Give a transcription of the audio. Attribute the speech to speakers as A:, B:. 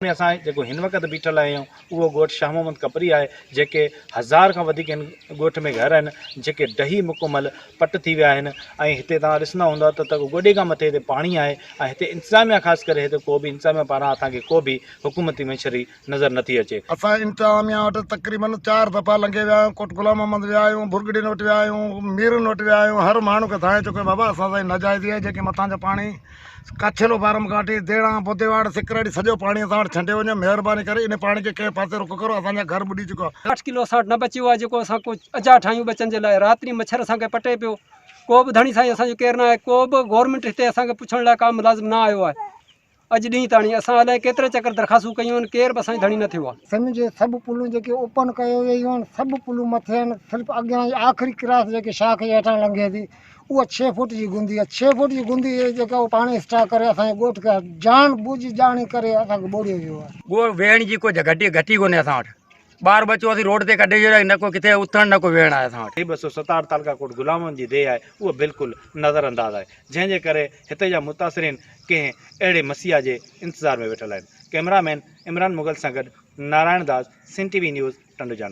A: असां जेको हिन वक़्तु बीठल आहियूं उहो ॻोठु शाह मोहम्मद कपरी आहे, जेके 1000 खां वधीक ॻोठ में घर आहिनि जेके डही मुकमल पट थी विया आहिनि। ऐं हिते तव्हां ॾिसंदा हूंदा त गोॾे खां मथे हिते पाणी आहे ऐं हिते इंतिज़ामिया ख़ासि करे हिते को बि इंतिज़ामिया पारां असांखे को बि हुकूमती मछरी नज़र नथी अचे।
B: असां इंतिज़ामिया वटि तक़रीबन 4 दफ़ा लंघे विया आहियूं, कोट गुलाम मोहम्मद विया आहियूं, भुरगड़ीन वटि विया आहियूं, मीरुनि वटि विया आहियूं। हर माण्हू खे ॿुधाए चुको बाबा असां सां नाजाइज़ी आहे, जेके मथां जो पाणी कच्छलो फार्म घाटी देड़ा बुधेवाड़ सिकरड़ी सॼो पाणी असां वटि छंडे वञे। महिरबानी करे इन पाणी खे कंहिं पासे रुख करो, असांजा घर ॿुॾी चुका।
C: 8 किलो असां वटि न बचियो आहे जेको असां को अजा ठाहियूं बचनि जे लाइ। रात्रि मच्छर असांखे पटे पियो, को बि धणी साईं असांजो केरु न आहे, को बि गवर्नमेंट हिते असांखे पुछण लाइ का मुलाज़िम न आयो आहे। अॼु ॾींहुं ताणी असां अलाए केतिरे चकर दरख़्वास्तूं कयूं आहिनि, केर बि असांजी धणी न थियो आहे।
D: सम्झे सभु पुलूं जेके ओपन कयो वियूं आहिनि, सभु पुलूं मथे आहिनि। सिर्फ़ु अॻियां जी आख़िरी क्रास जेके शाख जे हेठां लंघे थी उहा 6 फुट जी गुंदी आहे। 6 फुट जी गुंदी जेका उहो पाणी स्टॉक करे असांजे ॻोठ खे जान बूझ जाणी करे असांखे ॿोड़ियो वियो आहे।
E: उहो वेहण जी कोई घटी कोन्हे असां वटि। ॿार बचो असीं रोड ते कढे छॾिया, न को किथे उथण न को वेहण आहे असां वटि।
A: 267 तालका कोट गुलामनि जी देह आहे उहो बिल्कुलु नज़रअंदाज़ आहे, जंहिंजे करे हिते जा मुतासिरीन कंहिं अहिड़े मसीहा जे इंतज़ार में वेठल आहिनि। कैमरामैन इमरान मुग़ल सां गॾु नारायण दास, सिंध TV न्यूज़, टंडुजान।